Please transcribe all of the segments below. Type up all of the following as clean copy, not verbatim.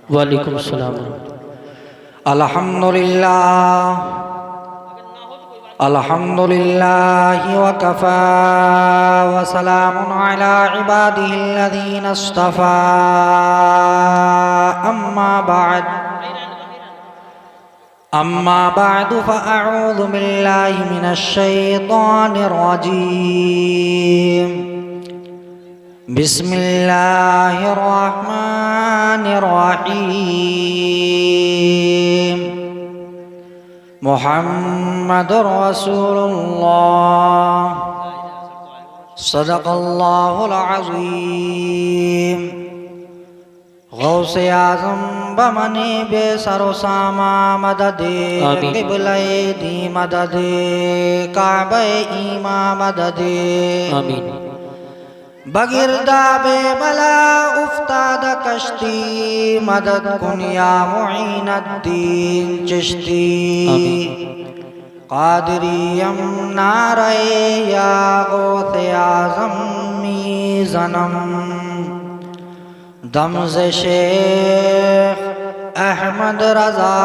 वालेकुम सलाम। अल्हम्दुलिल्लाह अल्हम्दुलिल्लाहि व कफ़ा व सलामुन अला इबादिहिल्लज़ीना इस्तफ़ा अम्मा बअदु फ़अऊज़ु बिल्लाहि मिनश शैतानिर रजीम। बिस्मिल्लाहिर रहमानिर रहीम। मुहम्मदुर रसूलुल्लाह सदक़ल्लाहुल अज़ीम। गौसे आज़म बमने बेसरो सामा मददे क़िबले दी मददे काबे ईमा मददे आमीन। बगिरदा बेबला उफ्ताद कश्ती मदद कुन या मुईनुद्दीन चिश्ती कादरियम नारे या गौसे आज़म मी ज़नम दमज़े शेख अहमद रज़ा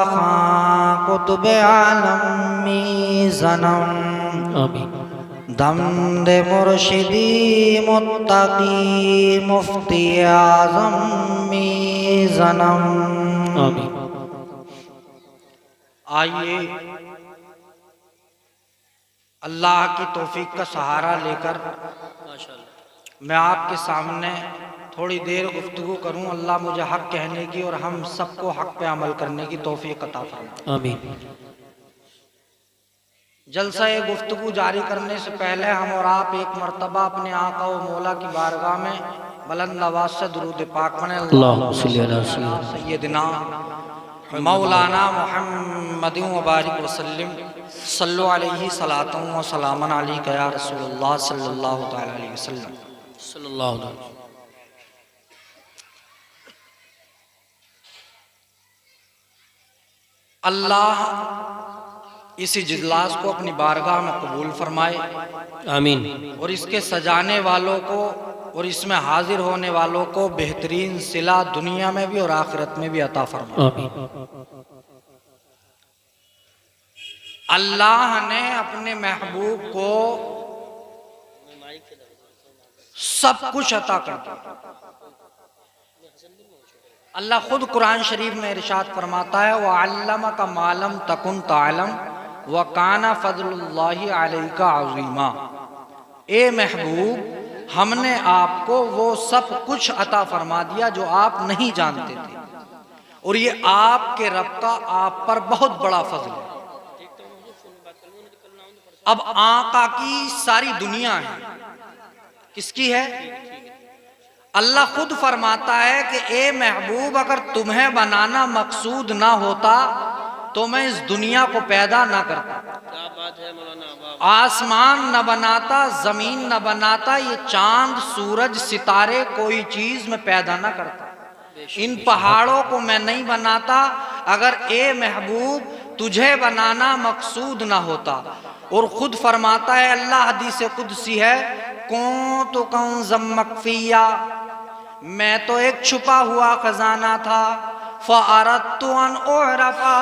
खां कुतुब आलम मी ज़नम आमीन। दमदे मुर्शिदी मुत्तकी मुफ्ती आज़म मी ज़नम आमीन। आइए अल्लाह की तौफीक का सहारा लेकर मैं आपके सामने थोड़ी देर गुफ्तगू करूं। अल्लाह मुझे हक कहने की और हम सबको हक पे अमल करने की तौफीक अता फरमाए। आमीन। जलसा ये गुफ्तगू जारी करने से पहले हम और आप एक मरतबा अपने आका व मौला की बारगाह में बुलंद आवाज़ से दुरूद पाक पढ़ें। अल्लाहुम्मा सल्ली अला सय्यदिना मौलाना मुहम्मदिन व बारिक वसल्लिम सल्लु अलैहि सलातन व सलामन अलैका या रसूलुल्लाह सल्लल्लाहु तआला अलैहि वसल्लम। सल्लल्लाहु अलैहि वसल्लम। अल्लाह इस इजलास को अपनी बारगाह में कबूल फरमाए। आमीन। और इसके सजाने वालों को और इसमें हाजिर होने वालों को बेहतरीन सिला दुनिया में भी और आखिरत में भी अता फरमाए। आमीन। अल्लाह ने अपने महबूब को सब कुछ अता कर दिया। अल्लाह खुद कुरान शरीफ में इरशाद फरमाता है, व अल्लमका मालम तकुन तालम व काना फज़लुल्लाहि अलैका अज़ीमा। ए महबूब, हमने आपको वो सब कुछ अता फरमा दिया जो आप नहीं जानते थे, और ये आपके रब का आप पर बहुत बड़ा फजल है। अब आका की सारी दुनिया है, किसकी है? अल्लाह खुद फरमाता है कि ए महबूब, अगर तुम्हें बनाना मकसूद ना होता तो मैं इस दुनिया को पैदा ना करता। क्या बात है मौलाना। आसमान न बनाता, जमीन न बनाता, ये चांद सूरज सितारे कोई चीज में पैदा ना करता। इन पहाड़ों को मैं नहीं बनाता अगर ए महबूब तुझे बनाना मकसूद ना होता। और खुद फरमाता है अल्लाह, हदीस कुदसी है, कुन्तु कंज़म मख्फिया, मैं तो एक छुपा हुआ खजाना था। फ़अरदतु अन उअरफ़ा,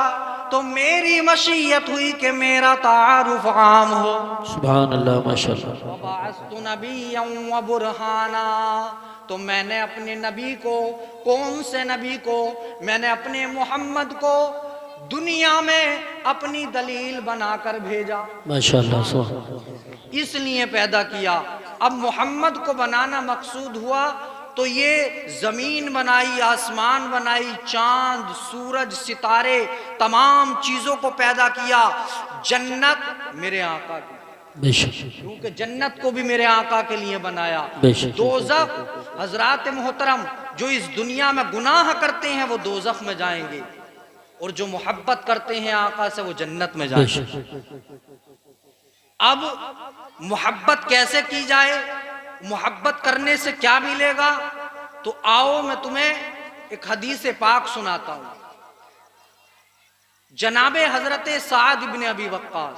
तो मेरी मशीयत हुई कि मेरा तारुफ आम हो। सुभान अल्लाह, माशाअल्लाह। वबअस्तु नबिय्यन व बुरहाना, तो मैंने अपने नबी को, कौन से नबी को? मैंने अपने मोहम्मद को दुनिया में अपनी दलील बनाकर भेजा। माशाअल्लाह। इसलिए पैदा किया। अब मोहम्मद को बनाना मकसूद हुआ तो ये जमीन बनाई, आसमान बनाई, चांद सूरज सितारे तमाम चीजों को पैदा किया। जन्नत मेरे आका की, क्योंकि जन्नत को भी मेरे आका के लिए बनाया। दोज़ख, हजरात मोहतरम, जो इस दुनिया में गुनाह करते हैं वो दोज़ख में जाएंगे, और जो मोहब्बत करते हैं आका से वो जन्नत में जाएंगे। अब मोहब्बत कैसे की जाए, मोहब्बत करने से क्या मिलेगा? तो आओ मैं तुम्हें एक हदीस पाक सुनाता हूं। जनाबे हजरत साद इब्न अबी वक्कास,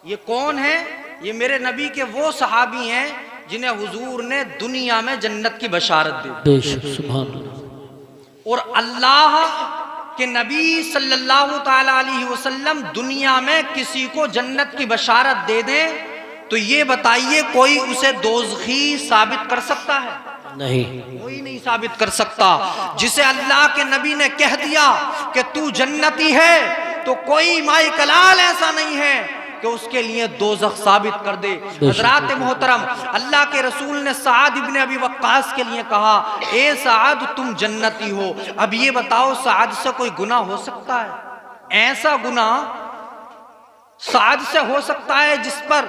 ये कौन है? ये मेरे नबी के वो सहाबी हैं जिन्हें हुजूर ने दुनिया में जन्नत की बशारत दी। बेशक, सुभान अल्लाह। और अल्लाह के नबी सल्लल्लाहु ताला अलैहि वसल्लम दुनिया में किसी को जन्नत की बशारत दे दें तो ये बताइए कोई उसे दोज़खी साबित कर सकता है? नहीं, कोई नहीं साबित कर सकता। जिसे अल्लाह के नबी ने कह दिया कि तू जन्नती है तो कोई माई कलाल ऐसा नहीं है कि उसके लिए दोज़ख साबित कर दे। हजरात मोहतरम, अल्लाह के रसूल ने साद इब्ने अबी वक्कास के लिए कहा, ए साद तुम जन्नती हो। अब ये बताओ साद से कोई गुनाह हो सकता है? ऐसा गुनाह साद से हो सकता है जिस पर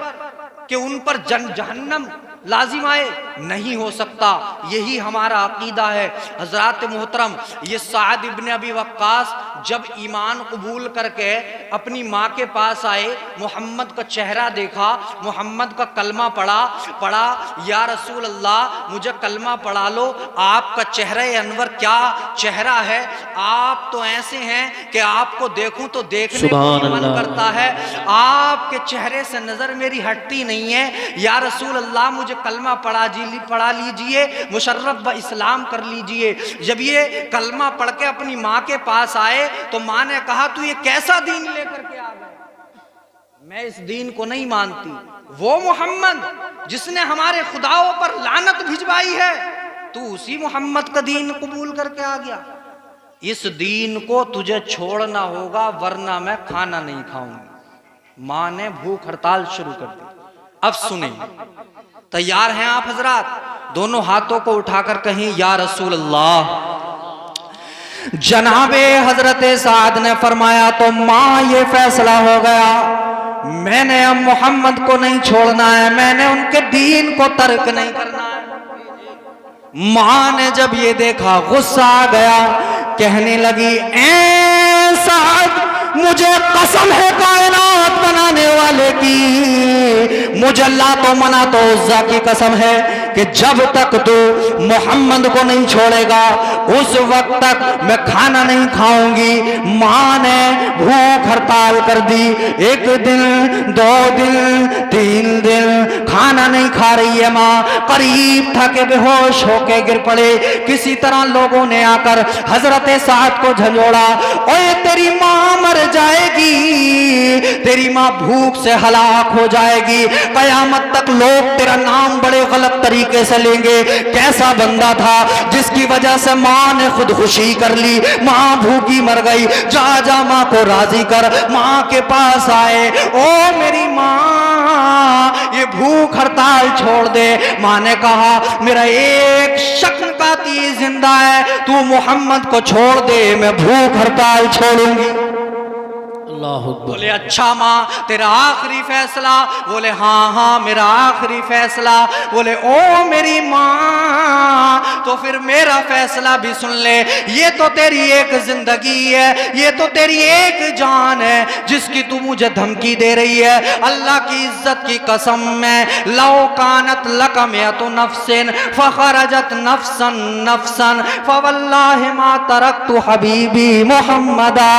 कि उन पर जहन्नम लाजिम आए? नहीं हो सकता। यही हमारा अकीदा है। हजरात मोहतरम, ये साद इब्ने अबी वक्कास जब ईमान कबूल करके अपनी माँ के पास आए, मोहम्मद का चेहरा देखा, मोहम्मद का कलमा पढ़ा, या रसूल अल्लाह मुझे कलमा पढ़ा लो, आपका चेहरा अनवर क्या चेहरा है, आप तो ऐसे हैं कि आपको देखूं तो देखने को मन करता है, आपके चेहरे से नजर मेरी हटती नहीं है, या रसूल अल्लाह मुझे कलमा पढ़ा लीजिए, मुशर्रफ व इस्लाम कर लीजिए। जब ये कलमा पढ़ के अपनी माँ के पास आए तो माँ ने कहा, तू ये कैसा दीन लेकर के आ गया? मैं इस दीन को नहीं मानती। वो मोहम्मद जिसने हमारे खुदाओं पर लानत भिजवाई है, तू उसी मोहम्मद का दीन कबूल करके आ गया। इस दीन को तुझे छोड़ना होगा वरना मैं खाना नहीं खाऊंगी। माँ ने भूख हड़ताल शुरू कर दी। अब सुने, तैयार हैं आप हजरात? दोनों हाथों को उठाकर कहीं, या रसूल अल्लाह। जनाबे हजरत साद ने फरमाया, तो माँ ये फैसला हो गया, मैंने अब मोहम्मद को नहीं छोड़ना है, मैंने उनके दीन को तर्क नहीं करना है। माँ ने जब ये देखा गुस्सा आ गया, कहने लगी, ऐ साद मुझे कसम है कायनात बनाने वाले की, मुझे अल्लाह तो मना तो उज़्ज़ा की कसम है कि जब तक तू मोहम्मद को नहीं छोड़ेगा उस वक्त तक मैं खाना नहीं खाऊंगी। माँ ने भूख हड़ताल कर दी। 1 दिन 2 दिन 3 दिन खाना नहीं खा रही है माँ। करीब था कि बेहोश होके गिर पड़े। किसी तरह लोगों ने आकर हजरत साद को झंझोड़ा, ओए तेरी माँ मर जाएगी, तेरी माँ भूख से हलाक हो जाएगी, कयामत तक लोग तेरा नाम बड़े गलत तरीके से लेंगे। कैसा बंदा था जिसकी वजह से माँ ने खुदकुशी कर ली, माँ भूखी मर गई, जा जा माँ को राजी कर। माँ के पास आए, ओ मेरी माँ ये भूख हड़ताल छोड़ दे। माँ ने कहा, मेरा एक शक्ल का तीर जिंदा है, तू मोहम्मद को छोड़ दे, मैं भूख हड़ताल छोड़ूंगी। बोले अच्छा माँ तेरा आखिरी फैसला? बोले हाँ हाँ मेरा आखिरी फैसला। बोले ओ मेरी माँ तो फिर मेरा फैसला भी सुन ले। ये तो तेरी एक जिंदगी है, ये तो तेरी एक जान है जिसकी तू मुझे धमकी दे रही है। अल्लाह की इज्जत की कसम में, लौ कानत लकमियतु नफ्सिन फखरजत नफ्सन नफ्सन फवल्लाहि मा तरक्तु हबीबी मुहम्मदा।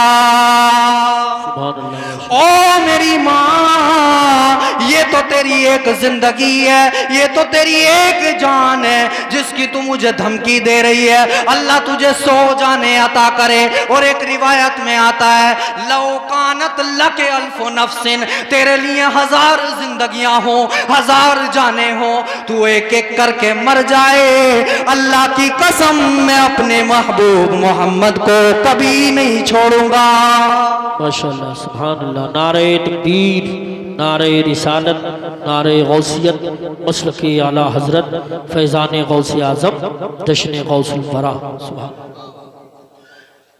ओ मेरी माँ ये तो तेरी एक जिंदगी है, ये तो तेरी एक जान है जिसकी तू मुझे धमकी दे रही है। अल्लाह तुझे 100 जाने अता करे। और एक रिवायत में आता है, लौ कानत लके अल्फो नफ्सिन, तेरे लिए 1000 जिंदगियां हो, 1000 जाने हो, तू एक एक करके मर जाए, अल्लाह की कसम मैं अपने महबूब मोहम्मद को कभी नहीं छोड़ूंगा। माशाअल्लाह, सुभान अल्लाह। नारे तकबीर, नारे रिसालत, नारे गौसियत, मसलक आला हजरत फैज़ान गौसे आज़म जश्न गौसुल वरा। सुभान।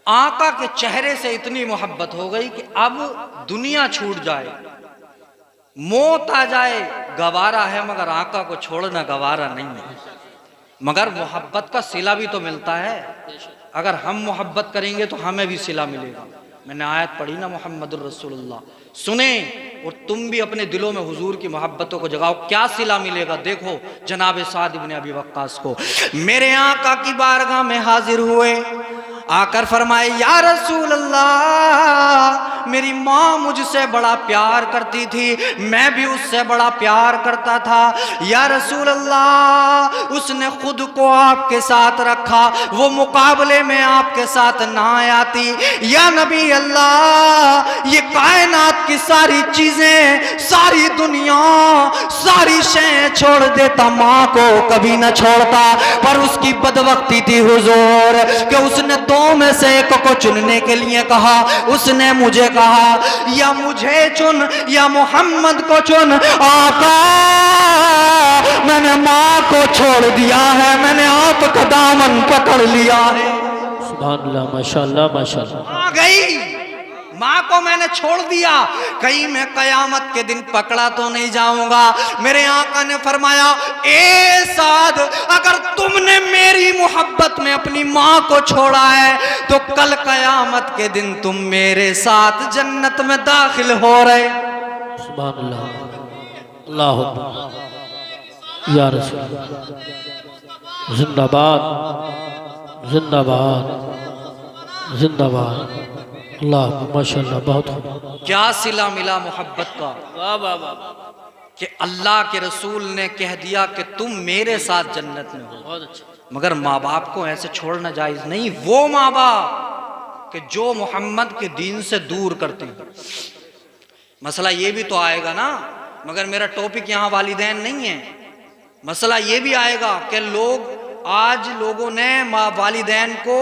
आका के चेहरे से इतनी मोहब्बत हो गई कि अब दुनिया छूट जाए, मौत आ जाए, गवारा है, मगर आका को छोड़ना गवारा नहीं है। मगर मोहब्बत का सिला भी तो मिलता है। अगर हम मोहब्बत करेंगे तो हमें भी सिला मिलेगा। मैंने आयत पढ़ी ना, मोहम्मदुर रसूलुल्लाह, सुने और तुम भी अपने दिलों में हुजूर की मोहब्बतों को जगाओ, क्या सिला मिलेगा। देखो जनाब साद इब्ने अबी वक्कास को मेरे आका की बारगाह में हाजिर हुए, आकर फरमाए या रसूल अल्लाह, मेरी माँ मुझसे बड़ा प्यार करती थी, मैं भी उससे बड़ा प्यार करता था। या रसूल अल्लाह, उसने खुद को आपके साथ रखा, वो मुकाबले में आपके साथ ना आती। या नबी अल्लाह, ये कायनात की सारी चीजें, सारी दुनिया, सारी शय छोड़ देता, माँ को कभी न छोड़ता। पर उसकी बदबख्ती थी हुजूर कि उसने दो में से एक को चुनने के लिए कहा। उसने मुझे कहा या मुझे चुन या मोहम्मद को चुन। आका, मैंने माँ को छोड़ दिया है, मैंने आपका दामन पकड़ लिया है। सुभान अल्लाह, माशाअल्लाह माशाअल्लाह। आ गई, माँ को मैंने छोड़ दिया, कहीं मैं कयामत के दिन पकड़ा तो नहीं जाऊंगा। मेरे आका ने फरमाया, ए साद, अगर तुमने मेरी मोहब्बत में अपनी माँ को छोड़ा है तो कल कयामत के दिन तुम मेरे साथ जन्नत में दाखिल हो रहे। सुभान अल्लाह, अल्लाह अकबर, या रसूल, जिंदाबाद जिंदाबाद जिंदाबाद। अल्लाह माशाअल्लाह, बहुत खूब। क्या सिला मिला मोहब्बत का, वाह वाह वाह, कि अल्लाह के रसूल ने कह दिया कि तुम मेरे साथ जन्नत में हो। बहुत अच्छा। मगर माँ बाप को ऐसे छोड़ना जायज नहीं। वो माँ बाप कि जो मोहम्मद के दीन से दूर करती। मसला ये भी तो आएगा ना, मगर मेरा टॉपिक यहाँ वालिदैन नहीं है। मसला ये भी आएगा कि लोग, आज लोगों ने माँ वालिदैन को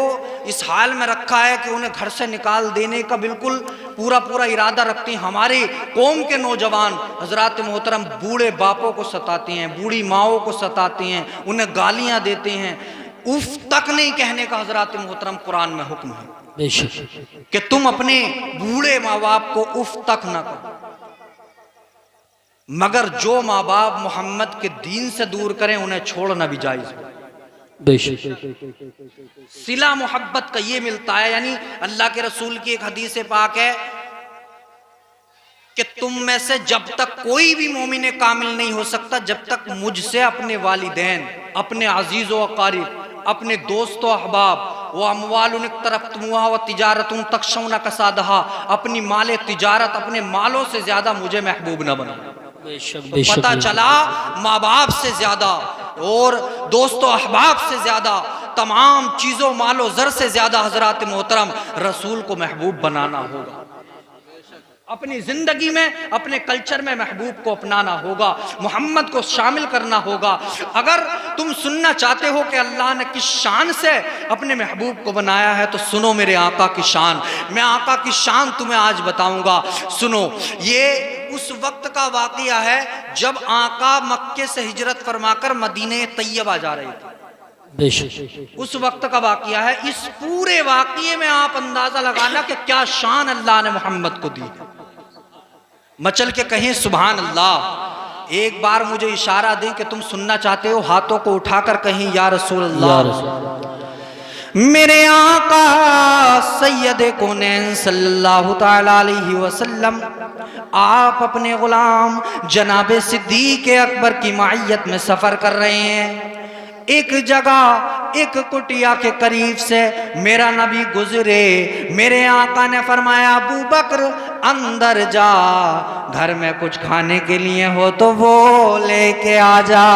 इस हाल में रखा है कि उन्हें घर से निकाल देने का बिल्कुल पूरा पूरा इरादा रखती हैं। हमारी कौम के नौजवान हजरात मोहतरम बूढ़े बापों को सताती हैं, बूढ़ी माओं को सताती हैं, उन्हें गालियां देते हैं। उफ तक नहीं कहने का हजरात मोहतरम कुरान में हुक्म है बेशक कि तुम अपने बूढ़े माँ बाप को उफ तक ना करो। मगर जो माँ बाप मोहम्मद के दीन से दूर करें उन्हें छोड़ना भी जायज है। बेशक सिला मोहब्बत का ये मिलता है, यानी अल्लाह के रसूल की एक हदीस पाक है कि तुम में से जब तक कोई भी मोमिन कामिल नहीं हो सकता जब तक मुझसे अपने वालिदैन, अपने अजीज़ व अकारिब, अपने दोस्तों अहबाब, व अमवालुन तरफ्तमुहा व तिजारतुन तख्शौना कसादहा, अपनी माले तिजारत, अपने मालों से ज्यादा मुझे महबूब न बना। बेशक पता चला माँ बाप से ज्यादा और दोस्तों अहबाब से ज्यादा, तमाम चीजों मालो जर से ज्यादा हजरात मोहतरम रसूल को महबूब बनाना होगा। अपनी जिंदगी में, अपने कल्चर में महबूब को अपनाना होगा, मोहम्मद को शामिल करना होगा। अगर तुम सुनना चाहते हो कि अल्लाह ने किस शान से अपने महबूब को बनाया है तो सुनो मेरे आका की शान। मैं आका की शान तुम्हें आज बताऊंगा, सुनो। ये उस वक्त का वाकया है जब आका मक्के से हिजरत फरमाकर मदीने तैयबा जा रहे थे। बेशक उस वक्त का वाकया है। इस पूरे वाकये में आप अंदाजा लगाना कि क्या शान अल्लाह ने मोहम्मद को दी। मचल के कहें सुभान अल्लाह। एक बार मुझे इशारा दें कि तुम सुनना चाहते हो, हाथों को उठाकर कहें या रसूल अल्लाह। मेरे आका सैयद कौनैन सल्लल्लाहु तआला अलैहि वसल्लम, आप अपने गुलाम जनाबे सिद्दीक अकबर की मायत में सफर कर रहे हैं। एक जगह, एक कुटिया के करीब से मेरा नबी गुजरे। मेरे आका ने फरमाया, अबू बकर अंदर जा, घर में कुछ खाने के लिए हो तो वो लेके आ जा।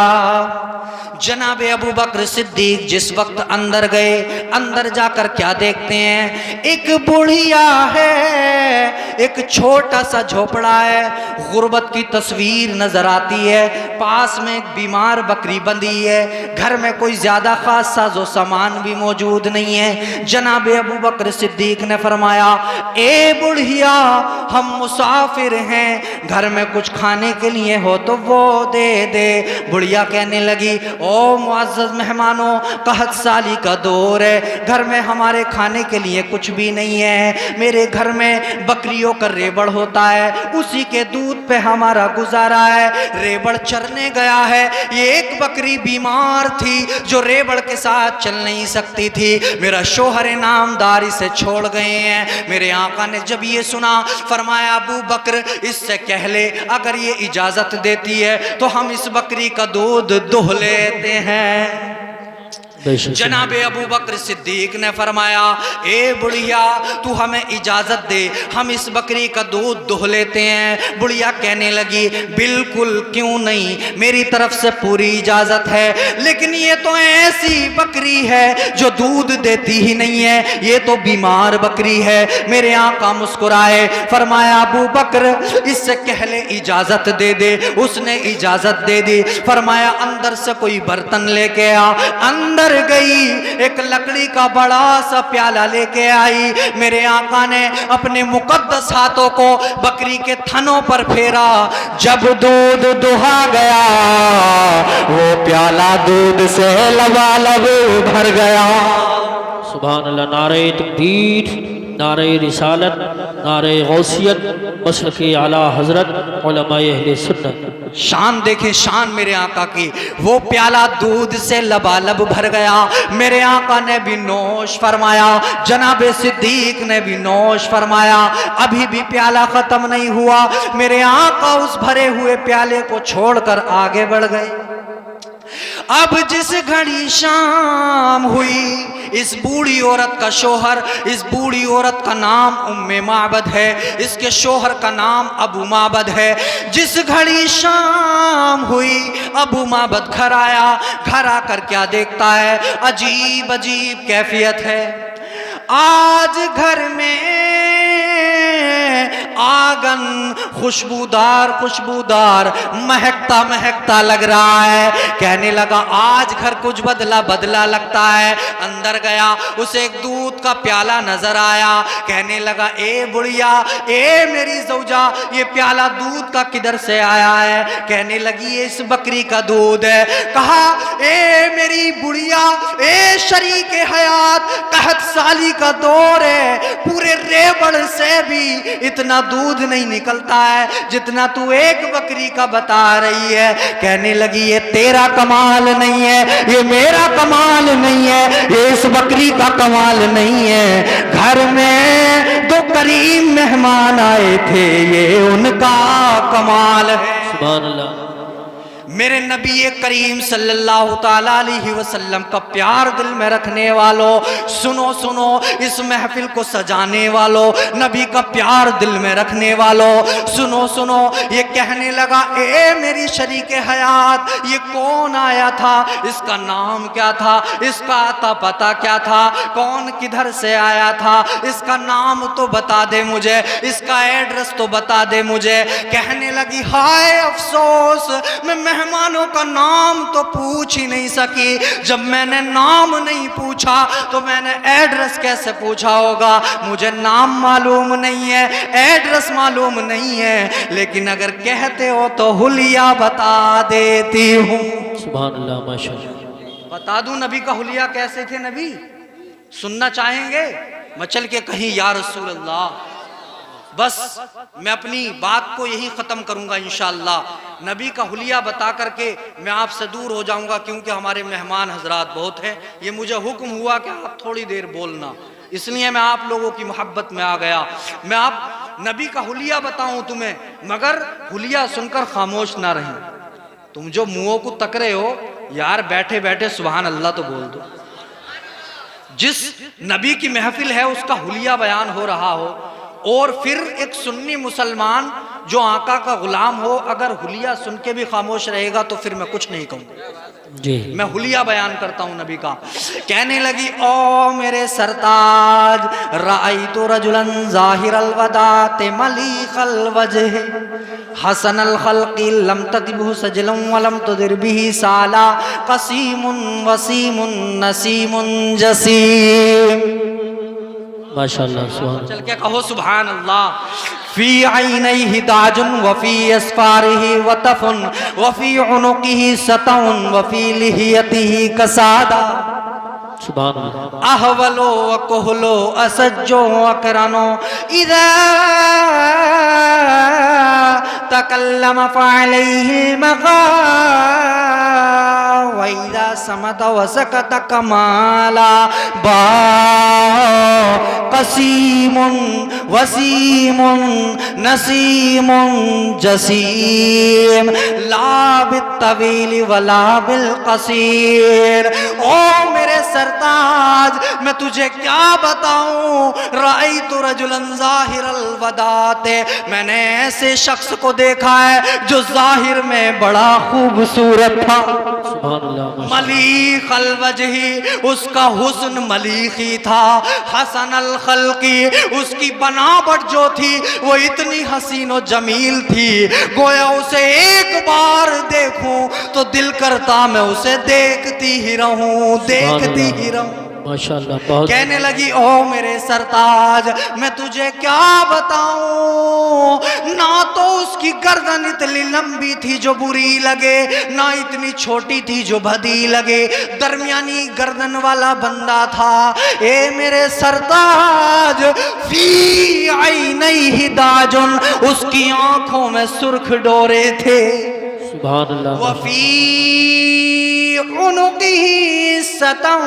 जनाबे अबू बकर सिद्दीक जिस वक्त अंदर गए, अंदर जाकर क्या देखते हैं, एक बुढ़िया है, एक छोटा सा झोपड़ा है, गुर्बत की तस्वीर नजर आती है, पास में एक बीमार बकरी बंधी है, घर में कोई ज्यादा खास साजो सामान भी मौजूद नहीं है। जनाबे अबू बकर सिद्दीक ने फरमाया, ए बुढ़िया, हम मुसाफिर हैं, घर में कुछ खाने के लिए हो तो वो दे दे। बुढ़िया कहने लगी, ओ मुअज़्ज़ज़ मेहमानों, कहत साली का दौर है, घर में हमारे खाने के लिए कुछ भी नहीं है। मेरे घर में बकरियों का रेबड़ होता है, उसी के दूध पे हमारा गुजारा है। रेबड़ चरने गया है, ये एक बकरी बीमार थी जो रेबड़ के साथ चल नहीं सकती थी, मेरा शोहर नामदार इसे छोड़ गए हैं। मेरे आका ने जब ये सुना फरमाया, अबू बकर इससे कह ले अगर ये इजाजत देती है तो हम इस बकरी का दूध दुह लेते हैं। जनाबे अबू बकर सिद्दीक ने फरमाया, ए बुढ़िया तू हमें इजाजत दे, हम इस बकरी का दूध दुह लेते हैं। बुढ़िया कहने लगी, बिल्कुल क्यों नहीं, मेरी तरफ से पूरी इजाजत है, लेकिन ये तो ऐसी बकरी है जो दूध देती ही नहीं है, ये तो बीमार बकरी है। मेरे आका मुस्कुराए, फरमाया अबू बकर इससे कहले इजाजत दे दे। उसने इजाजत दे दी। फरमाया अंदर से कोई बर्तन लेके आ। अंदर गई, एक लकड़ी का बड़ा सा प्याला लेके आई। मेरे आका ने अपने मुकद्दस हाथों को बकरी के थनों पर फेरा। जब दूध दुहा गया वो प्याला दूध से लबालब भर गया। सुभान अल्लाह। नारे तकबीर, नारे रिसालत, नारे गौसियत, मसलके आला हजरत उलमाए अहले सुन्नत। शान देखें, शान मेरे आका की। वो प्याला दूध से लबालब भर गया। मेरे आका ने भी नोश फरमाया, जनाबे सिद्दीक ने भी नोश फरमाया। अभी भी प्याला खत्म नहीं हुआ। मेरे आका उस भरे हुए प्याले को छोड़कर आगे बढ़ गए। अब जिस घड़ी शाम हुई, इस बूढ़ी औरत का शोहर, इस बूढ़ी औरत का नाम उम्मे माबद है, इसके शोहर का नाम अबू माबद है। जिस घड़ी शाम हुई अबू माबद घर आया। घर आकर क्या देखता है, अजीब अजीब कैफियत है। आज घर में आंगन खुशबूदार खुशबूदार महकता महकता लग रहा है। कहने लगा आज घर कुछ बदला बदला लगता है। अंदर गया, उसे एक दूध का प्याला नजर आया। कहने लगा, ए बुढ़िया, ए मेरी ज़ौजा, ये प्याला दूध का किधर से आया है? कहने लगी ये इस बकरी का दूध है। कहा, ए मेरी बुढ़िया, ए शरीके हयात, कहत साली का दौर है, पूरे रेबड़ से भी इतना दूध नहीं निकलता है जितना तू एक बकरी का बता रही है। कहने लगी ये तेरा कमाल नहीं है, ये मेरा कमाल नहीं है, ये इस बकरी का कमाल नहीं है। घर में दो करीम मेहमान आए थे, ये उनका कमाल है। सुभान अल्लाह। मेरे नबी करीम सल्लल्लाहु ताला अलैहि वसल्लम का प्यार दिल में रखने वालों, सुनो सुनो, इस महफिल को सजाने वालों, नबी का प्यार दिल में रखने वालों, सुनो सुनो। ये कहने लगा, ए मेरी शरीके हयात, ये कौन आया था? इसका नाम क्या था? इसका आता पता क्या था? कौन किधर से आया था? इसका नाम तो बता दे मुझे, इसका एड्रेस तो बता दे मुझे। कहने लगी, हाय अफसोस, मैं मेहमानों का नाम तो पूछ ही नहीं सकी। जब मैंने नाम नहीं पूछा तो मैंने एड्रेस कैसे पूछा होगा? मुझे नाम मालूम नहीं है, एड्रेस मालूम नहीं है, लेकिन अगर कहते हो तो हुलिया बता देती हूँ। सुभान अल्लाह, माशाअल्लाह। बता दूं नबी का हुलिया कैसे थे? नबी सुनना चाहेंगे? मैं चल के कहीं या रसूल अल्लाह। बस मैं अपनी बात को यही ख़त्म करूँगा इंशाअल्लाह। नबी का हुलिया बता करके मैं आपसे दूर हो जाऊँगा, क्योंकि हमारे मेहमान हजरात बहुत हैं। ये मुझे हुक्म हुआ कि आप थोड़ी देर बोलना, इसलिए मैं आप लोगों की मोहब्बत में आ गया। मैं आप नबी का हुलिया बताऊँ तुम्हें, मगर हुलिया सुनकर खामोश ना रहें। तुम जो मुँहों को तक रहे हो यार, बैठे बैठे सुभान अल्लाह तो बोल दो। जिस नबी की महफिल है उसका हुलिया बयान हो रहा हो, और फिर एक सुन्नी मुसलमान जो आका का गुलाम हो अगर हुलिया सुन के भी खामोश रहेगा तो फिर मैं कुछ नहीं कहूँगा जी। मैं हुलिया बयान करता हूँ नबी का। कहने लगी, ओ मेरे सरताज, राइतु रजुलन ज़ाहिरल वदाते मलीकल वजह हसनल खल्क़ि लम ततिबहु सजलम वलम तुदिर बिही साला कसीमुन वसीमुन नसीमुन जसीम। माशाअल्लाह, सुभान। चल के कहो सुभान अल्लाह। फी ऐनैहि ताजुन व फी अस्फारिहि वतफुन व फी उनुकिहि सतउन व फी लिहियतिहि कसादा। सुभान अल्लाह। अहवलो व कोहलो असज्जो अकरनो इदा तकल्लम फअलैहि मगा वैदा समत वसकत कमाला बा कसीमुन वसीमुन नसीमुन जसीम ला बित्तवील वला बिलकसीर। ओ मेरे सरताज मैं तुझे क्या बताऊं, राइतु रजुलन ज़ाहिरल वदाते, मैंने ऐसे शख्स को देखा है जो जाहिर में बड़ा खूबसूरत था। मलीक अल वजही, उसका हुस्न मलीकी था। हसन अल खल्की, उसकी बनावट जो थी वो इतनी हसीन और जमील थी, गोया उसे एक बार देखूं तो दिल करता मैं उसे देखती ही रहूं, देखती ही रहूं। माशाअल्लाह। बहुत कहने लगी ओ मेरे सरताज मैं तुझे क्या बताऊं, ना तो उसकी गर्दन इतनी लंबी थी जो बुरी लगे, ना इतनी छोटी थी जो भदी लगे, दरमियानी गर्दन वाला बंदा था। ए मेरे सरताज फी ऐनैहि दाजुन, उसकी आंखों में सुर्ख डोरे थे। सुभान अल्लाह। वफी उनुक़िही सतम,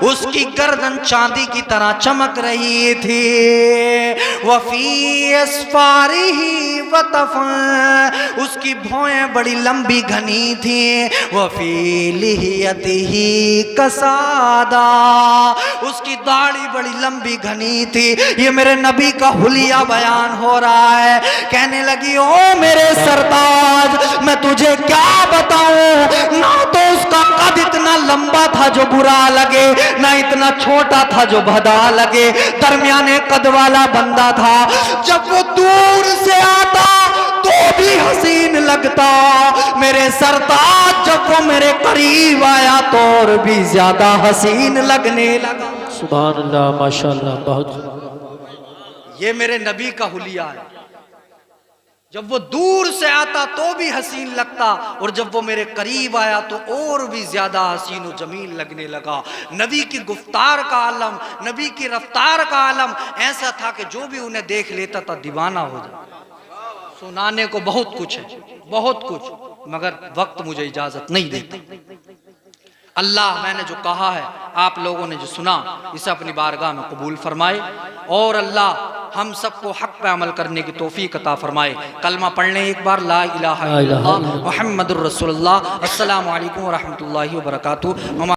उसकी गर्दन चांदी की तरह चमक रही थी। वफी अस्फारिही वतफ, उसकी भौएं बड़ी लंबी घनी थी। वफी लिहियतिही कसादा, उसकी दाढ़ी बड़ी लंबी घनी थी। ये मेरे नबी का हुलिया बयान हो रहा है। कहने लगी ओ मेरे सरताज मैं तुझे क्या बताऊं, ना तो उसका कद इतना लंबा था जो बुरा लगे, ना इतना छोटा था जो भदा लगे, दरमियाने कद वाला बंदा था। जब वो दूर से आता तो भी हसीन लगता, मेरे सरताज जब वो मेरे करीब आया तो और भी ज्यादा हसीन लगने लगा। सुभान अल्लाह माशाअल्लाह। बहुत ये मेरे नबी का हुलिया है। जब वो दूर से आता तो भी हसीन लगता, और जब वो मेरे करीब आया तो और भी ज्यादा हसीन और जमील लगने लगा। नबी की गुफ्तार का आलम, नबी की रफ्तार का आलम ऐसा था कि जो भी उन्हें देख लेता था दीवाना हो जाता। सुनाने को बहुत कुछ है, बहुत कुछ, मगर वक्त मुझे इजाजत नहीं देता। अल्लाह मैंने जो कहा है, आप लोगों ने जो सुना, इसे अपनी बारगाह में कबूल फरमाए, और अल्लाह हम सबको हक पे अमल करने की तौफीक अता फरमाए। कलमा पढ़ लें एक बार, ला इलाहा इल्लल्लाह मुहम्मदुर रसूलुल्लाह। अस्सलामु अलैकुम व रहमतुल्लाहि व बरकातुहू।